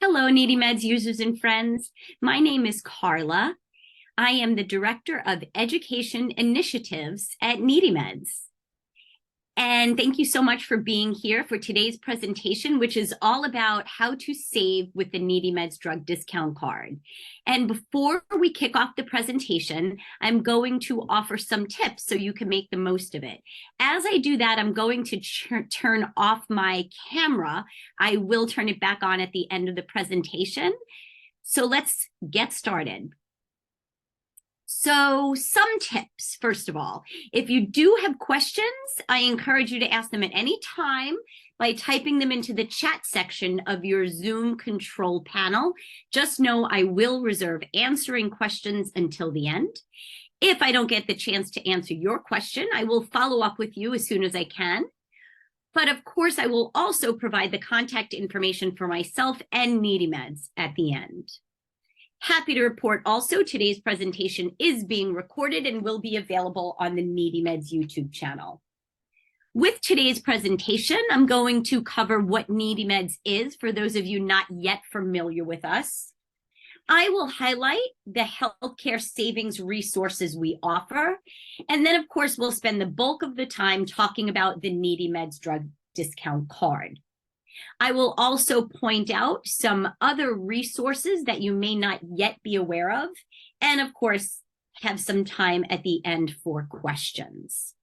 Hello, Needy Meds users and friends. My name is Carla. I am the Director of Education Initiatives at Needy Meds. And thank you so much for being here for today's presentation, which is all about how to save with the Needy Meds drug discount card. And before we kick off the presentation, I'm going to offer some tips so you can make the most of it. As I do that, I'm going to turn off my camera. I will turn it back on at the end of the presentation. So let's get started. So some tips, first of all, if you do have questions, I encourage you to ask them at any time by typing them into the chat section of your Zoom control panel. Just know I will reserve answering questions until the end. If I don't get the chance to answer your question, I will follow up with you as soon as I can. But of course, I will also provide the contact information for myself and Needy Meds at the end. Happy to report also today's presentation is being recorded and will be available on the Needy Meds YouTube channel. With today's presentation, I'm going to cover what Needy Meds is for those of you not yet familiar with us. I will highlight the healthcare savings resources we offer. And then, of course, we'll spend the bulk of the time talking about the Needy Meds drug discount card. I will also point out some other resources that you may not yet be aware of, and of course, have some time at the end for questions.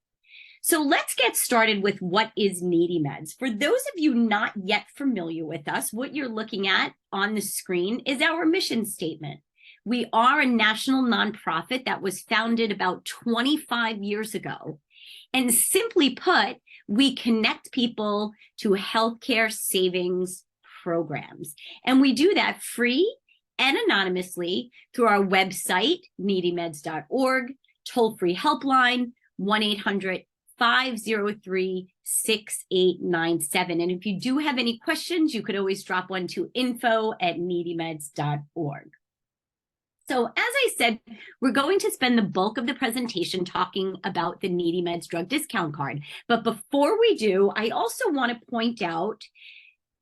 So let's get started with what is Needy Meds. For those of you not yet familiar with us, what you're looking at on the screen is our mission statement. We are a national nonprofit that was founded about 25 years ago. And simply put, we connect people to healthcare savings programs. And we do that free and anonymously through our website, needymeds.org, toll-free helpline, 1-800-503-6897. And if you do have any questions, you could always drop one to info@needymeds.org. So as I said, we're going to spend the bulk of the presentation talking about the Needy Meds drug discount card. But before we do, I also want to point out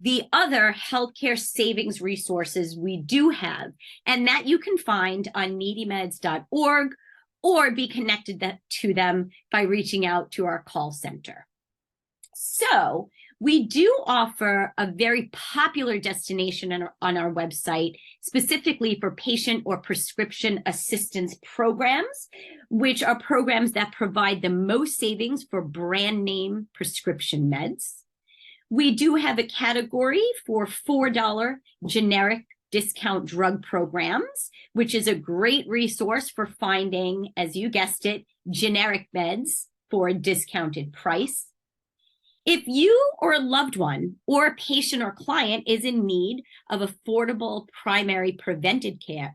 the other healthcare savings resources we do have, and that you can find on needymeds.org or be connected to them by reaching out to our call center. So we do offer a very popular destination on our website, specifically for patient or prescription assistance programs, which are programs that provide the most savings for brand name prescription meds. We do have a category for $4 generic discount drug programs, which is a great resource for finding, as you guessed it, generic meds for a discounted price. If you or a loved one or a patient or client is in need of affordable primary preventive care,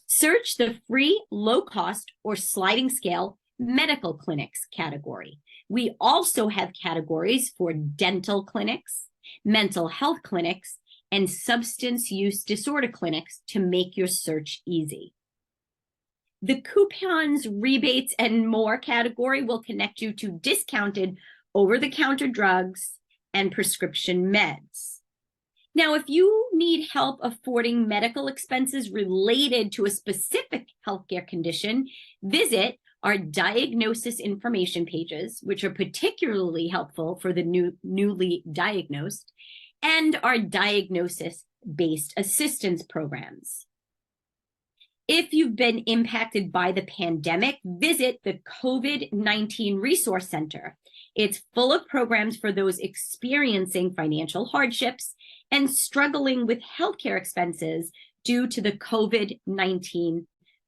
search the free, low-cost, or sliding scale medical clinics category. We also have categories for dental clinics, mental health clinics, and substance use disorder clinics to make your search easy. The coupons, rebates, and more category will connect you to discounted over-the-counter drugs and prescription meds. Now, if you need help affording medical expenses related to a specific healthcare condition, visit our diagnosis information pages, which are particularly helpful for the newly diagnosed, and our diagnosis-based assistance programs. If you've been impacted by the pandemic, visit the COVID-19 Resource Center. It's full of programs for those experiencing financial hardships and struggling with healthcare expenses due to the COVID-19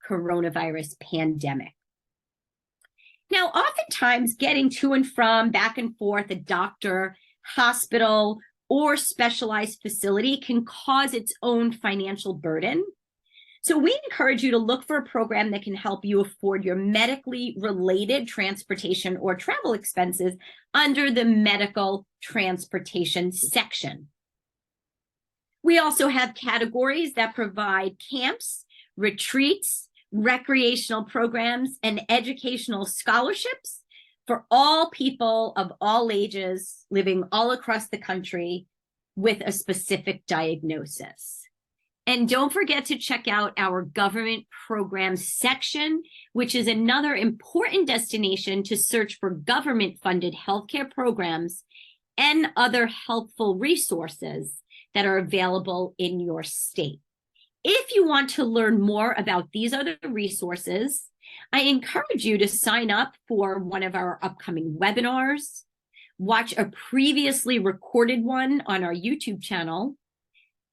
coronavirus pandemic. Now, oftentimes getting to and from, back and forth, a doctor, hospital, or specialized facility can cause its own financial burden. So we encourage you to look for a program that can help you afford your medically related transportation or travel expenses under the medical transportation section. We also have categories that provide camps, retreats, recreational programs, and educational scholarships for all people of all ages living all across the country with a specific diagnosis. And don't forget to check out our government programs section, which is another important destination to search for government-funded healthcare programs and other helpful resources that are available in your state. If you want to learn more about these other resources, I encourage you to sign up for one of our upcoming webinars, watch a previously recorded one on our YouTube channel,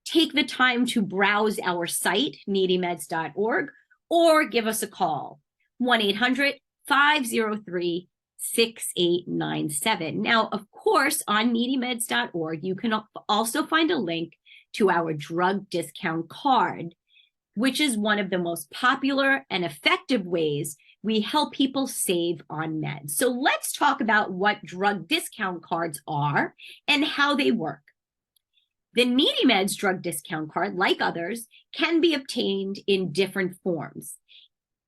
take the time to browse our site, needymeds.org, or give us a call, 1-800-503-6897. Now, of course, on needymeds.org, you can also find a link to our drug discount card, which is one of the most popular and effective ways we help people save on meds. So let's talk about what drug discount cards are and how they work. The Needy Meds drug discount card, like others, can be obtained in different forms.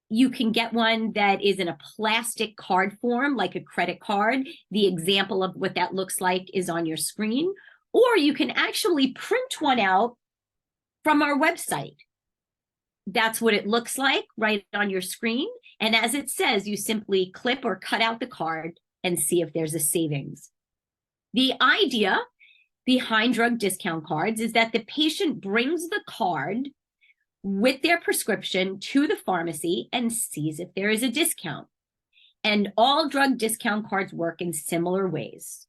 You can get one that is in a plastic card form, like a credit card. The example of what that looks like is on your screen. Or you can actually print one out from our website. That's what it looks like right on your screen. And as it says, you simply clip or cut out the card and see if there's a savings. The idea behind drug discount cards is that the patient brings the card with their prescription to the pharmacy and sees if there is a discount. And all drug discount cards work in similar ways.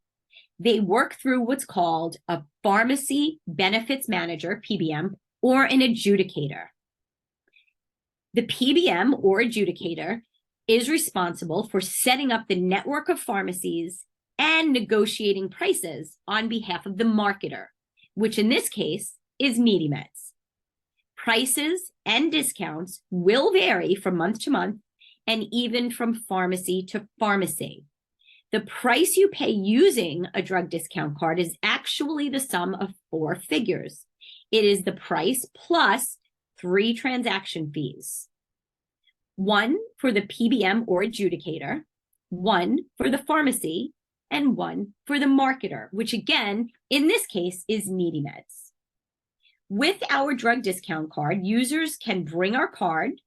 They work through what's called a pharmacy benefits manager, PBM, or an adjudicator. The PBM or adjudicator is responsible for setting up the network of pharmacies and negotiating prices on behalf of the marketer, which in this case is Needy Meds. Prices and discounts will vary from month to month and even from pharmacy to pharmacy. The price you pay using a drug discount card is actually the sum of 4 figures. It is the price plus 3 transaction fees. 1 for the PBM or adjudicator, 1 for the pharmacy, and 1 for the marketer, which again, in this case, is Needy Meds. With our drug discount card, users can bring our card,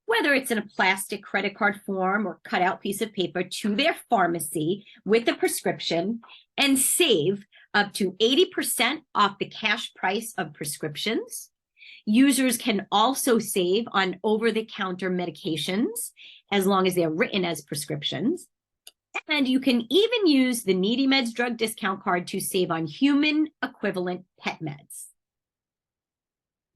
whether it's in a plastic credit card form or cut out piece of paper, to their pharmacy with a prescription and save up to 80% off the cash price of prescriptions. Users can also save on over-the-counter medications as long as they're written as prescriptions. And you can even use the Needy Meds drug discount card to save on human equivalent pet meds.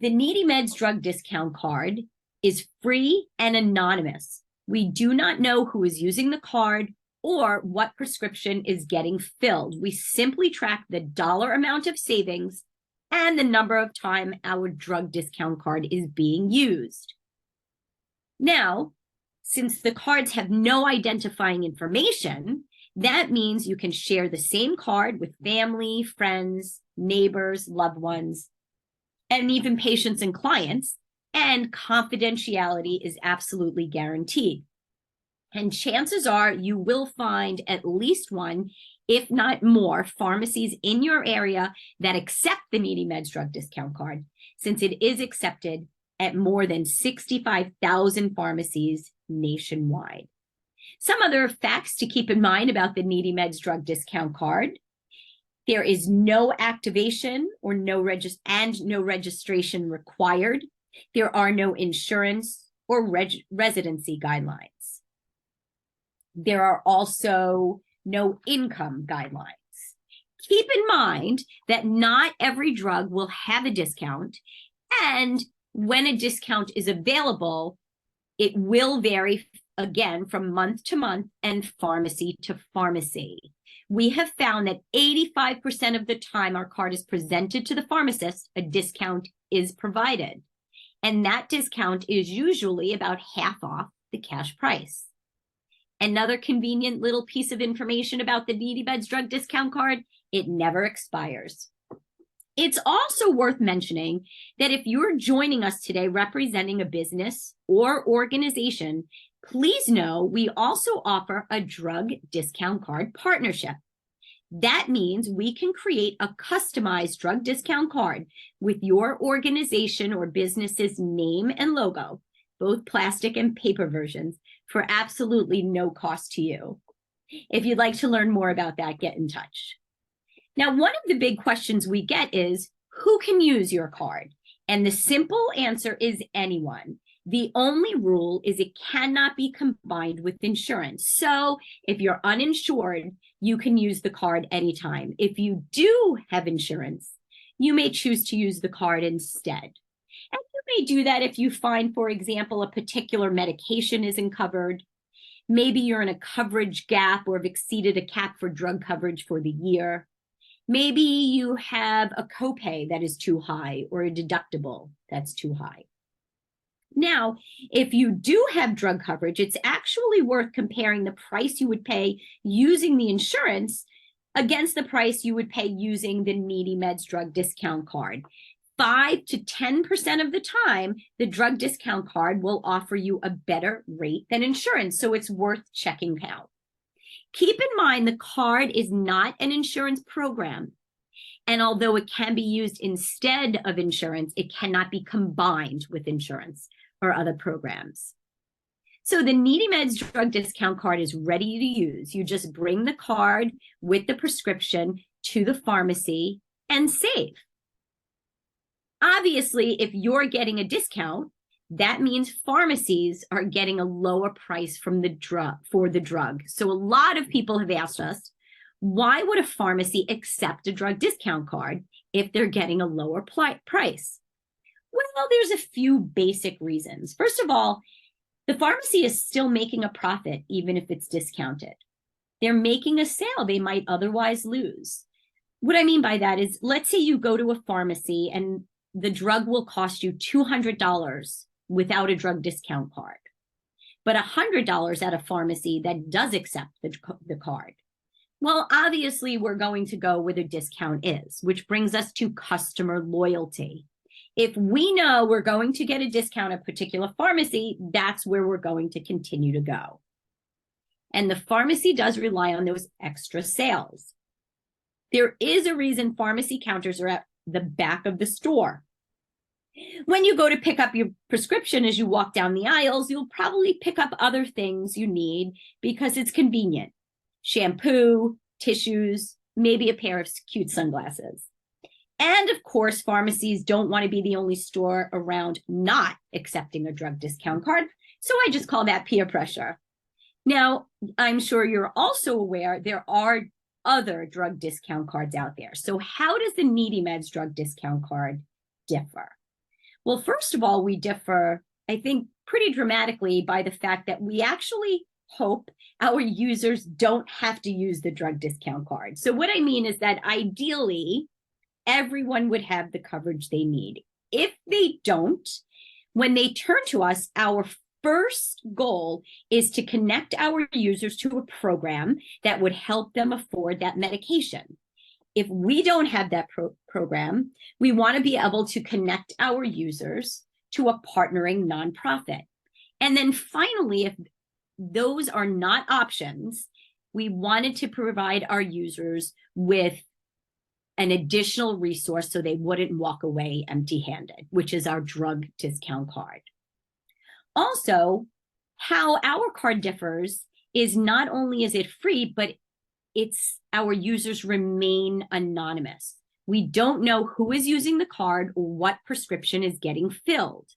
The Needy Meds drug discount card is free and anonymous. We do not know who is using the card or what prescription is getting filled. We simply track the dollar amount of savings and the number of time our drug discount card is being used. Now, since the cards have no identifying information, that means you can share the same card with family, friends, neighbors, loved ones, and even patients and clients, and confidentiality is absolutely guaranteed. And chances are you will find at least one, if not more, pharmacies in your area that accept the Needy Meds drug discount card, since it is accepted at more than 65,000 pharmacies nationwide. Some other facts to keep in mind about the Needy Meds drug discount card: there is no activation or no registration required. There are no insurance or residency guidelines. There are also no income guidelines. Keep in mind that not every drug will have a discount, and when a discount is available, it will vary again from month to month and pharmacy to pharmacy. We have found that 85% of the time our card is presented to the pharmacist, a discount is provided. And that discount is usually about half off the cash price. Another convenient little piece of information about the Needy Meds drug discount card: it never expires. It's also worth mentioning that if you're joining us today representing a business or organization, please know we also offer a drug discount card partnership. That means we can create a customized drug discount card with your organization or business's name and logo, both plastic and paper versions, for absolutely no cost to you. If you'd like to learn more about that, get in touch. Now, one of the big questions we get is, who can use your card? And the simple answer is anyone. The only rule is it cannot be combined with insurance. So if you're uninsured, you can use the card anytime. If you do have insurance, you may choose to use the card instead. And you may do that if you find, for example, a particular medication isn't covered. Maybe you're in a coverage gap or have exceeded a cap for drug coverage for the year. Maybe you have a copay that is too high or a deductible that's too high. Now, if you do have drug coverage, it's actually worth comparing the price you would pay using the insurance against the price you would pay using the Needy Meds drug discount card. 5 to 10% of the time, the drug discount card will offer you a better rate than insurance, so it's worth checking out. Keep in mind, the card is not an insurance program. And although it can be used instead of insurance, it cannot be combined with insurance or other programs. So the Needy Meds drug discount card is ready to use. You just bring the card with the prescription to the pharmacy and save. Obviously, if you're getting a discount, that means pharmacies are getting a lower price from the drug. So a lot of people have asked us, why would a pharmacy accept a drug discount card if they're getting a lower price? Well, there's a few basic reasons. First of all, the pharmacy is still making a profit, even if it's discounted. They're making a sale they might otherwise lose. What I mean by that is, let's say you go to a pharmacy and the drug will cost you $200 without a drug discount card, but $100 at a pharmacy that does accept the card. Well, obviously, we're going to go where the discount is, which brings us to customer loyalty. If we know we're going to get a discount at a particular pharmacy, that's where we're going to continue to go. And the pharmacy does rely on those extra sales. There is a reason pharmacy counters are at the back of the store. When you go to pick up your prescription, as you walk down the aisles, you'll probably pick up other things you need because it's convenient. Shampoo, tissues, maybe a pair of cute sunglasses. And of course, pharmacies don't want to be the only store around not accepting a drug discount card. So I just call that peer pressure. Now, I'm sure you're also aware there are other drug discount cards out there. So how does the Needy Meds drug discount card differ? Well, first of all, we differ, I think, pretty dramatically by the fact that we actually hope our users don't have to use the drug discount card. So what I mean is that ideally, everyone would have the coverage they need. If they don't, when they turn to us, our first goal is to connect our users to a program that would help them afford that medication. If we don't have that program, we want to be able to connect our users to a partnering nonprofit. And then finally, if those are not options, we wanted to provide our users with an additional resource so they wouldn't walk away empty-handed, which is our drug discount card. Also, how our card differs is not only is it free, but our users remain anonymous. We don't know who is using the card or what prescription is getting filled.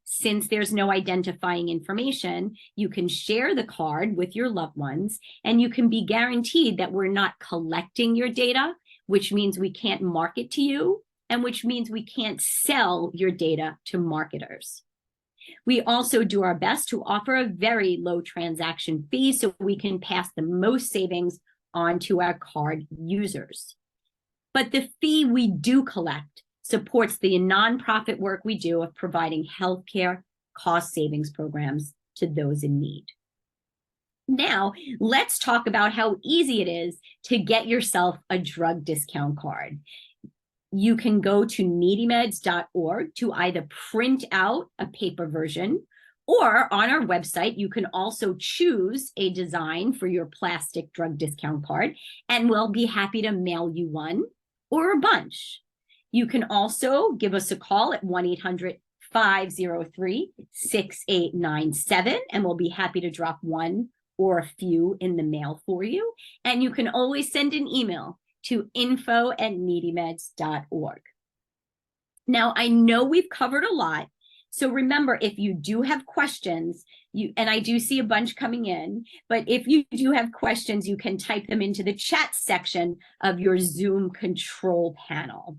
Since there's no identifying information, you can share the card with your loved ones, and you can be guaranteed that we're not collecting your data, which means we can't market to you, and which means we can't sell your data to marketers. We also do our best to offer a very low transaction fee so we can pass the most savings on to our card users. But the fee we do collect supports the nonprofit work we do of providing healthcare cost savings programs to those in need. Now, let's talk about how easy it is to get yourself a drug discount card. You can go to needymeds.org to either print out a paper version Or on our website, you can also choose a design for your plastic drug discount card, and we'll be happy to mail you one or a bunch. You can also give us a call at 1-800-503-6897, and we'll be happy to drop one or a few in the mail for you. And you can always send an email to info@needymeds.org. Now, I know we've covered a lot. So remember, if you do have questions, and I do see a bunch coming in, but if you do have questions, you can type them into the chat section of your Zoom control panel.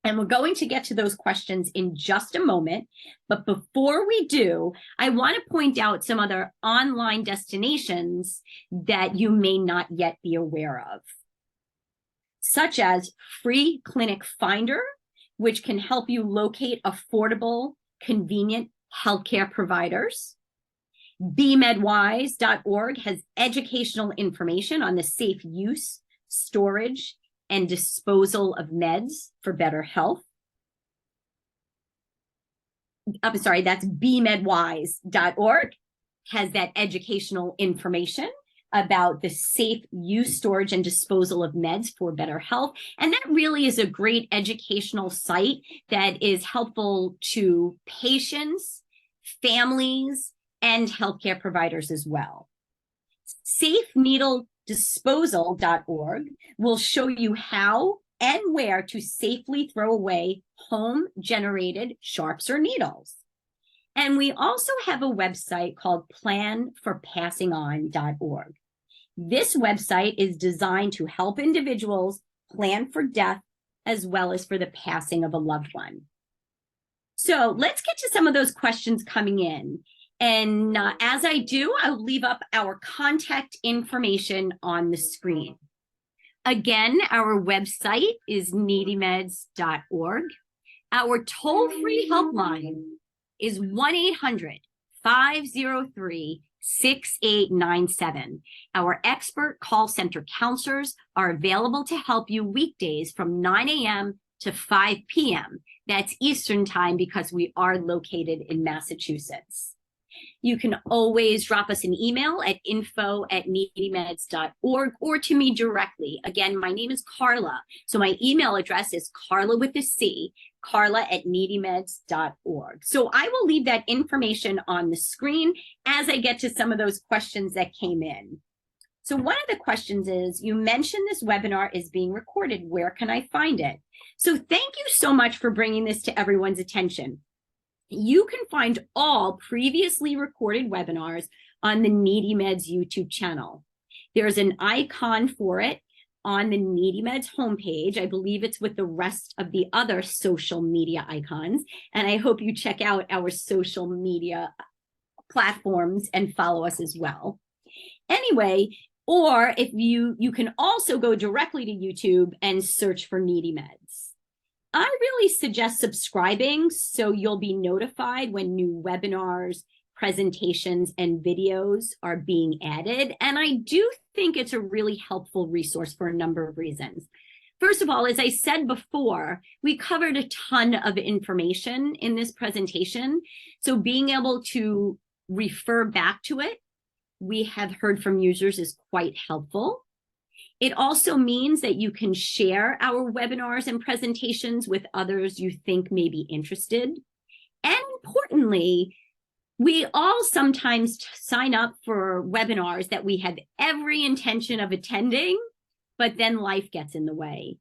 And we're going to get to those questions in just a moment. But before we do, I want to point out some other online destinations that you may not yet be aware of, such as Free Clinic Finder, which can help you locate affordable, convenient healthcare providers. BMedWise.org has educational information on the safe use, storage, and disposal of meds for better health. I'm sorry, that's BMedWise.org has that educational information about the safe use, storage, and disposal of meds for better health. And that really is a great educational site that is helpful to patients, families, and healthcare providers as well. SafeNeedleDisposal.org will show you how and where to safely throw away home-generated sharps or needles. And we also have a website called PlanForPassingOn.org. This website is designed to help individuals plan for death as well as for the passing of a loved one. So let's get to some of those questions coming in. And as I do, I'll leave up our contact information on the screen. Again, our website is needymeds.org. Our toll-free helpline is 1-800-503-6897. Our expert call center counselors are available to help you weekdays from 9 a.m. to 5 p.m. That's Eastern time because we are located in Massachusetts. You can always drop us an email at info@needymeds.org or to me directly. Again, my name is Carla. So my email address is Carla with a C, Carla@needymeds.org. So I will leave that information on the screen as I get to some of those questions that came in. So one of the questions is, you mentioned this webinar is being recorded. Where can I find it? So thank you so much for bringing this to everyone's attention. You can find all previously recorded webinars on the Needy Meds YouTube channel. There's an icon for it on the Needy Meds homepage. I believe it's with the rest of the other social media icons. And I hope you check out our social media platforms and follow us as well. Anyway, or if you can also go directly to YouTube and search for Needy Meds. I really suggest subscribing so you'll be notified when new webinars, presentations, and videos are being added. And I do think it's a really helpful resource for a number of reasons. First of all, as I said before, we covered a ton of information in this presentation. So being able to refer back to it, we have heard from users, is quite helpful. It also means that you can share our webinars and presentations with others you think may be interested. And importantly, we all sometimes sign up for webinars that we have every intention of attending, but then life gets in the way.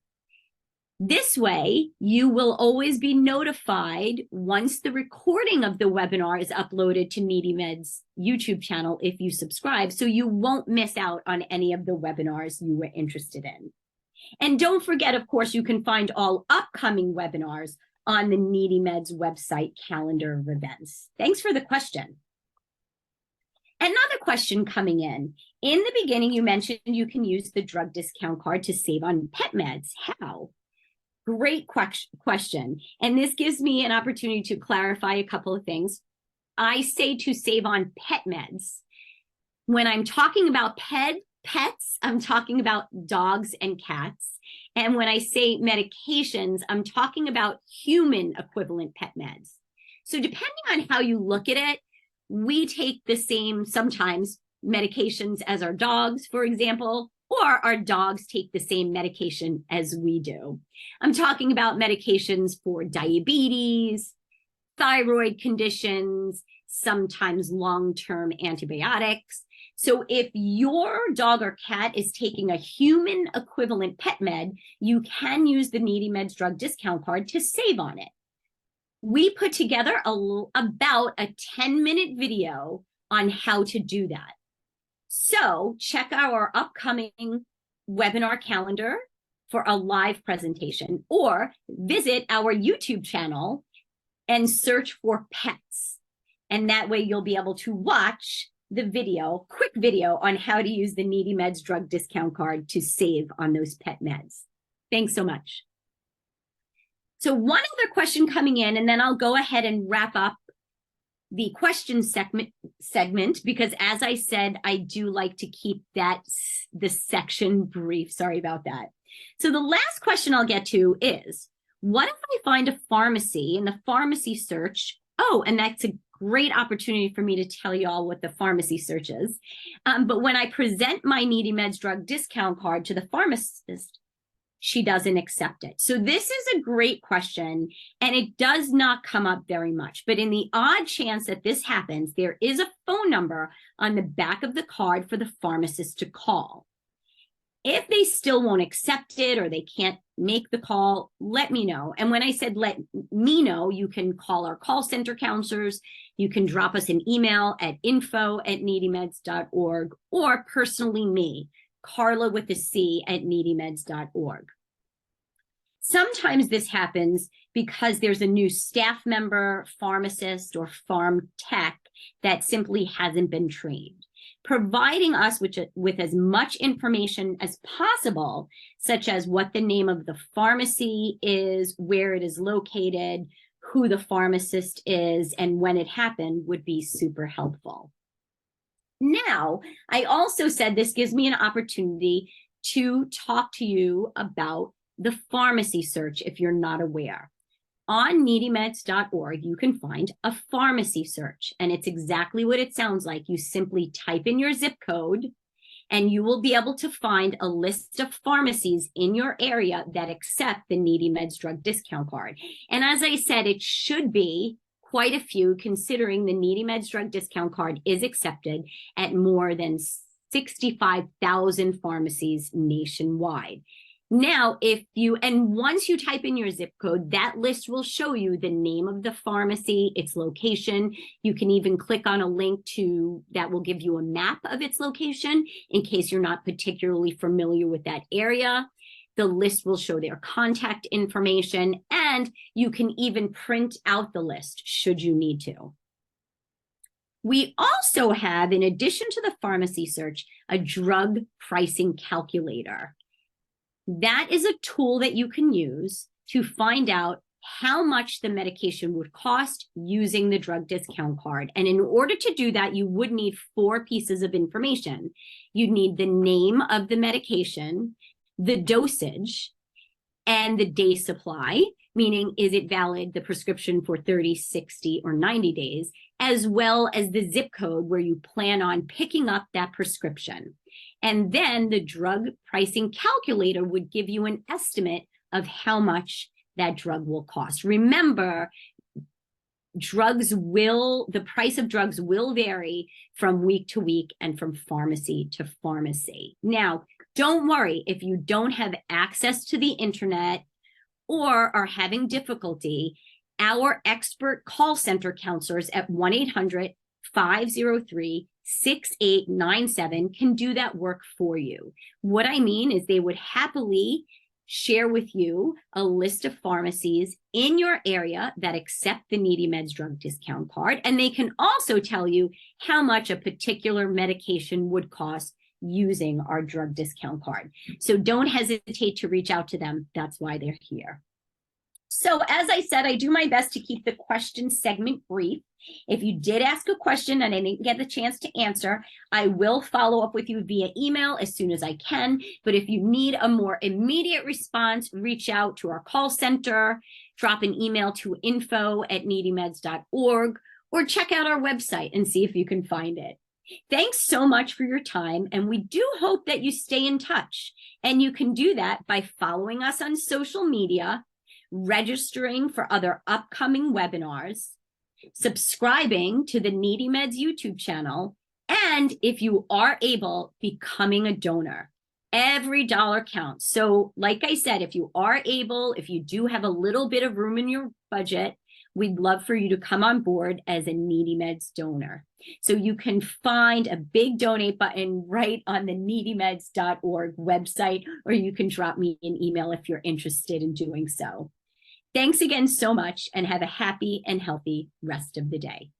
This way, you will always be notified once the recording of the webinar is uploaded to Needy Meds YouTube channel if you subscribe, so you won't miss out on any of the webinars you were interested in. And don't forget, of course, you can find all upcoming webinars on the Needy Meds website calendar of events. Thanks for the question. Another question coming in. In the beginning, you mentioned you can use the drug discount card to save on pet meds. How? Great question. And this gives me an opportunity to clarify a couple of things. I say to save on pet meds. When I'm talking about pets, I'm talking about dogs and cats. And when I say medications, I'm talking about human equivalent pet meds. So depending on how you look at it, we take the same, sometimes, medications as our dogs, for example, or our dogs take the same medication as we do. I'm talking about medications for diabetes, thyroid conditions, sometimes long-term antibiotics. So if your dog or cat is taking a human equivalent pet med, you can use the Needy Meds drug discount card to save on it. We put together about a 10-minute video on how to do that. So check our upcoming webinar calendar for a live presentation, or visit our YouTube channel and search for pets. And that way you'll be able to watch the video, quick video on how to use the Needy Meds drug discount card to save on those pet meds. Thanks so much. So one other question coming in, and then I'll go ahead and wrap up the question segment, because as I said, I do like to keep the section brief. Sorry about that. So the last question I'll get to is, what if I find a pharmacy in the pharmacy search? Oh, and that's a great opportunity for me to tell you all what the pharmacy search is. But when I present my Needy Meds drug discount card to the pharmacist, she doesn't accept it. So this is a great question, and it does not come up very much. But in the odd chance that this happens, there is a phone number on the back of the card for the pharmacist to call. If they still won't accept it or they can't make the call, let me know. And when I said let me know, you can call our call center counselors. You can drop us an email at info@needymeds.org, or personally me, Carla with a C at needymeds.org. Sometimes this happens because there's a new staff member, pharmacist, or pharm tech that simply hasn't been trained. Providing us with as much information as possible, such as what the name of the pharmacy is, where it is located, who the pharmacist is, and when it happened, would be super helpful. Now, I also said this gives me an opportunity to talk to you about the pharmacy search if you're not aware. On needymeds.org, you can find a pharmacy search, and it's exactly what it sounds like. You simply type in your zip code, and you will be able to find a list of pharmacies in your area that accept the Needy Meds drug discount card. And as I said, it should be quite a few, considering the Needy Meds drug discount card is accepted at more than 65,000 pharmacies nationwide. Now, once you type in your zip code, that list will show you the name of the pharmacy, its location. You can even click on a link that will give you a map of its location in case you're not particularly familiar with that area. The list will show their contact information, and you can even print out the list should you need to. We also have, in addition to the pharmacy search, a drug pricing calculator. That is a tool that you can use to find out how much the medication would cost using the drug discount card. And in order to do that, you would need 4 pieces of information. You'd need the name of the medication, the dosage, and the day supply, meaning is it valid, the prescription, for 30, 60, or 90 days, as well as the zip code where you plan on picking up that prescription. And then the drug pricing calculator would give you an estimate of how much that drug will cost. Remember, the price of drugs will vary from week to week and from pharmacy to pharmacy. Now, don't worry if you don't have access to the internet or are having difficulty. Our expert call center counselors at 1-800-503-6897 can do that work for you. What I mean is they would happily share with you a list of pharmacies in your area that accept the Needy Meds drug discount card, and they can also tell you how much a particular medication would cost using our drug discount card. So don't hesitate to reach out to them. That's why they're here. So as I said, I do my best to keep the question segment brief. If you did ask a question and I didn't get the chance to answer, I will follow up with you via email as soon as I can. But if you need a more immediate response, reach out to our call center, drop an email to info@needymeds.org, or check out our website and see if you can find it. Thanks so much for your time, and we do hope that you stay in touch. And you can do that by following us on social media, registering for other upcoming webinars, subscribing to the Needy Meds YouTube channel, and if you are able, becoming a donor. Every dollar counts. So like I said, if you are able, if you do have a little bit of room in your budget, we'd love for you to come on board as a Needy Meds donor. So you can find a big donate button right on the needymeds.org website, or you can drop me an email if you're interested in doing so. Thanks again so much, and have a happy and healthy rest of the day.